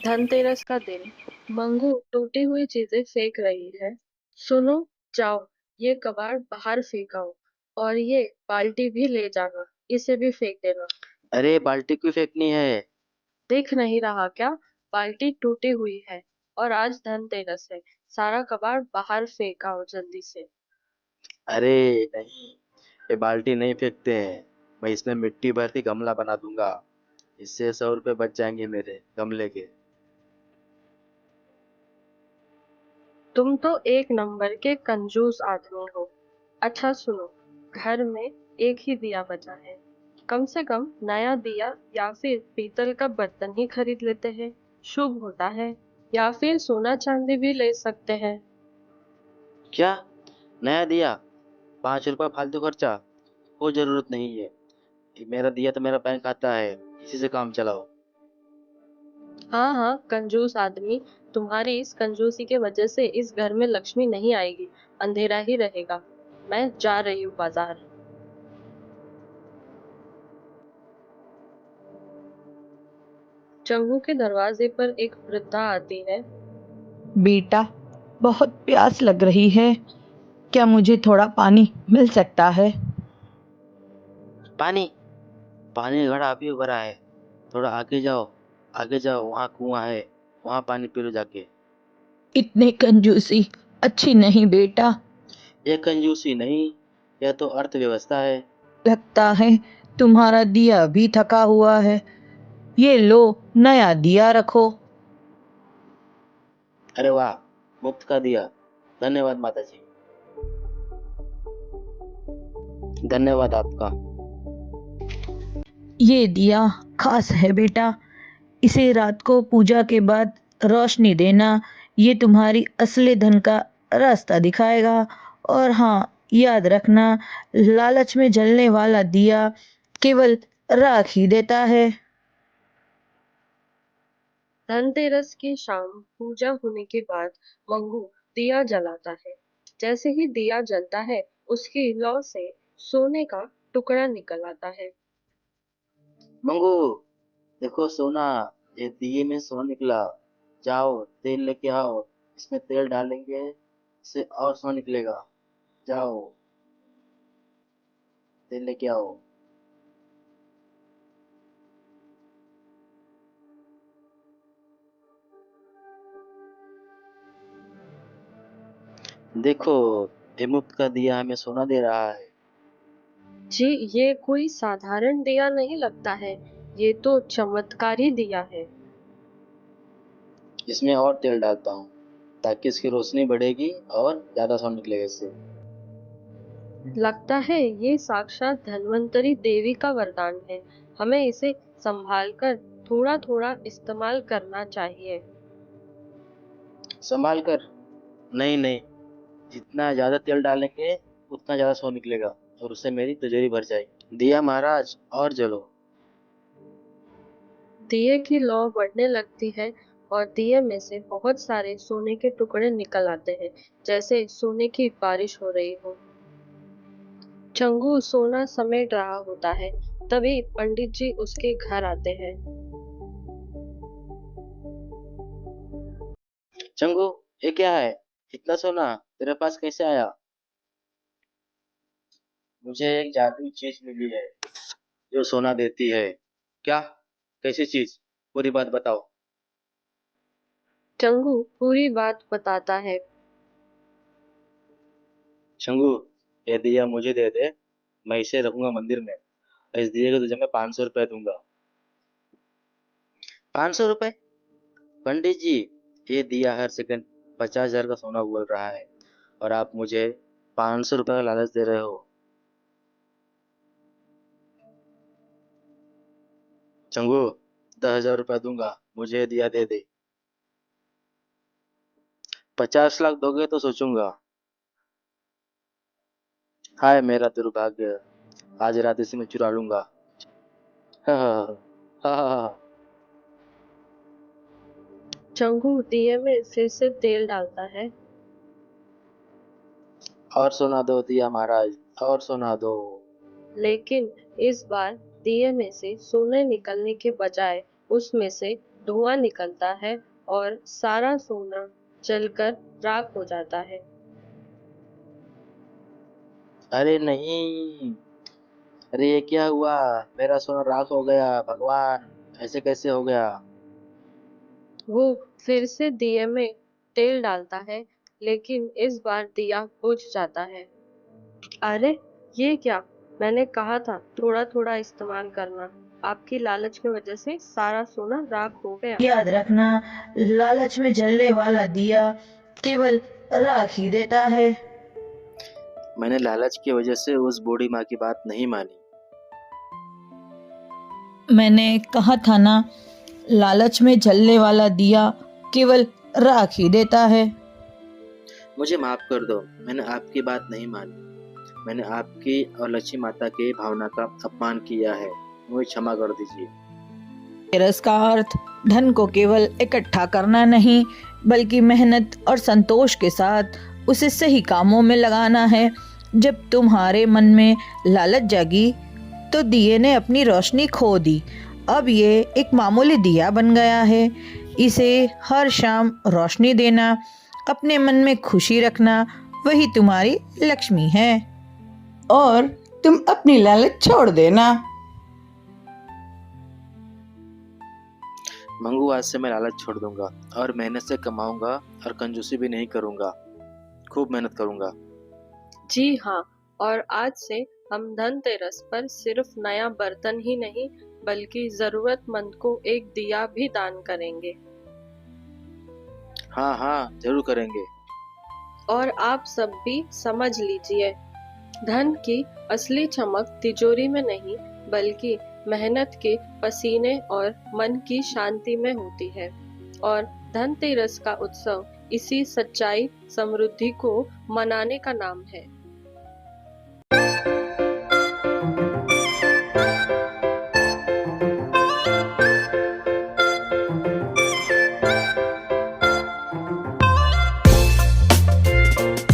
धनतेरस का दिन। मंगू टूटी हुई चीजें फेंक रही है। सुनो, जाओ, ये कबाड़ बाहर फेंकाओ और ये बाल्टी भी ले जाना, इसे भी फेंक देना। अरे बाल्टी क्यों फेंकनी है? देख नहीं रहा क्या? बाल्टी टूटी हुई है और आज धनतेरस है। सारा कबाड़ बाहर फेंकाओ जल्दी से। अरे नहीं, ये बाल्टी नहीं फेंकते हैं। मैं इसमें मिट्टी भर के गमला बना दूंगा। इससे 100 रुपए बच जाएंगे मेरे गमले के। तुम तो एक नंबर के कंजूस आदमी हो। अच्छा सुनो, घर में एक ही दिया बचा है। कम से कम नया दिया या फिर पीतल का बर्तन ही खरीद लेते हैं। शुभ होता है। या फिर सोना चांदी भी ले सकते हैं। क्या? नया दिया? 5 रुपए फालतू खर्चा? कोई जरूरत नहीं है। ये मेरा दिया तो मेरा बैंक खाता है, इसी से काम चलाओ। हाँ हाँ, कंजूस आदमी। तुम्हारी इस कंजूसी के वजह से इस घर में लक्ष्मी नहीं आएगी। अंधेरा ही रहेगा। मैं जा रही हूँ बाजार। चंगू के दरवाजे पर एक वृद्धा आती है। बेटा, बहुत प्यास लग रही है। क्या मुझे थोड़ा पानी मिल सकता है? पानी? पानी घड़ा अभी भरा है। थोड़ा आगे जाओ। आगे जाओ, वहाँ कुआं है। वहाँ पानी पी लो जाके। इतनी कंजूसी अच्छी नहीं बेटा। ये कंजूसी नहीं, यह तो अर्थव्यवस्था है। लगता है तुम्हारा दिया भी थका हुआ है। ये लो, नया दिया रखो। अरे वाह, मुफ्त का दिया। धन्यवाद माता जी। धन्यवाद आपका। ये दिया खास है बेटा। इसे रात को पूजा के बाद रोशनी देना। ये तुम्हारी असली धन का रास्ता दिखाएगा। और हाँ, याद रखना, लालच में जलने वाला दिया केवल राख ही देता है। धनतेरस की शाम पूजा होने के बाद मंगू दिया जलाता है। जैसे ही दिया जलता है, उसकी लौ से सोने का टुकड़ा निकल आता है। मंगू, देखो सोना, ये दिए में सोना निकला। जाओ तेल लेके आओ। इसमें तेल डालेंगे, इससे और सोना निकलेगा। जाओ तेल लेके आओ। देखो, ये मुफ्त का दिया हमें सोना दे रहा है। जी, ये कोई साधारण दिया नहीं लगता है। ये तो चमत्कारी दिया है। इसमें और तेल डालता हूँ ताकि इसकी रोशनी बढ़ेगी और ज्यादा सोना निकलेगा इससे। लगता है ये साक्षात धन्वंतरी देवी का वरदान है। हमें इसे संभाल कर थोड़ा थोड़ा इस्तेमाल करना चाहिए। संभाल कर? नहीं नहीं, जितना ज्यादा तेल डालेंगे उतना ज्यादा सोना निकलेगा और उससे मेरी तिजोरी भर जाएगी। दिया महाराज, और जलो। दिए की लौ बढ़ने लगती है और दिए में से बहुत सारे सोने के टुकड़े निकल आते हैं, जैसे सोने की बारिश हो रही हो। चंगू सोना समेट रहा होता है। तभी पंडित जी उसके घर आते हैं। चंगू, ये क्या है? इतना सोना तेरे पास कैसे आया? मुझे एक जादुई चीज मिली है जो सोना देती है। क्या? कैसी चीज? पूरी बात बताओ। चंगू पूरी बात बताता है। शंगू, ये दिया मुझे दे दे। मैं इसे रखूंगा मंदिर में। इस दिए को तुझे मैं 500 रुपए दूंगा। 500 रुपए? पंडित जी, ये दिया हर सेकंड 50,000 का सोना बोल रहा है और आप मुझे 500 रुपए का लालच दे रहे हो। चंगू, 10,000 रुपया दूंगा, मुझे ये दिया दे दे। 50 लाख दोगे तो सोचूंगा। हाय मेरा दुर्भाग्य, आज रात इसे मैं चुरा लूंगा। हाँ हाँ हाँ हाँ हाँ। चंगू दिए में फिर से तेल डालता है। और सुना दो दिया महाराज, और सुना दो। लेकिन इस बार दिए में से सोने निकलने के बजाय उसमें से धुआं निकलता है और सारा सोना जलकर राख हो जाता है। अरे नहीं, अरे ये क्या हुआ? मेरा सोना राख हो गया, भगवान, ऐसे कैसे हो गया? वो फिर से दिए में तेल डालता है, लेकिन इस बार दिया बुझ जाता है। अरे ये क्या? मैंने कहा था थोड़ा थोड़ा इस्तेमाल करना। आपकी लालच की वजह से सारा सोना राख हो गया। याद रखना, लालच में जलने वाला दिया केवल राख ही देता है। मैंने लालच की वजह से उस बूढ़ी माँ की बात नहीं मानी। मैंने कहा था ना, लालच में जलने वाला दिया केवल राख ही देता है। मुझे माफ कर दो, मैंने आपकी बात नहीं मानी। मैंने आपकी और लक्ष्मी माता की भावना का अपमान किया है। मुझे क्षमा कर दीजिए। धनतेरस का अर्थ धन को केवल इकट्ठा करना नहीं, बल्कि मेहनत और संतोष के साथ उसे सही कामों में लगाना है। जब तुम्हारे मन में लालच जागी तो दिए ने अपनी रोशनी खो दी। अब ये एक मामूली दिया बन गया है। इसे हर शाम रोशनी देना, अपने मन में खुशी रखना, वही तुम्हारी लक्ष्मी है। और तुम अपनी लालच छोड़ देना। मंगू, आज से मैं लालच छोड़ दूंगा और मेहनत से कमाऊंगा और कंजूसी भी नहीं करूंगा। खूब मेहनत करूंगा। जी हाँ, और आज से हम धनतेरस पर सिर्फ नया बर्तन ही नहीं, बल्कि जरूरतमंद को एक दिया भी दान करेंगे। हाँ हाँ, जरूर करेंगे। और आप सब भी समझ लीजिए, धन की असली चमक तिजोरी में नहीं, बल्कि मेहनत के पसीने और मन की शांति में होती है। और धनतेरस का उत्सव इसी सच्चाई, समृद्धि को मनाने का नाम है।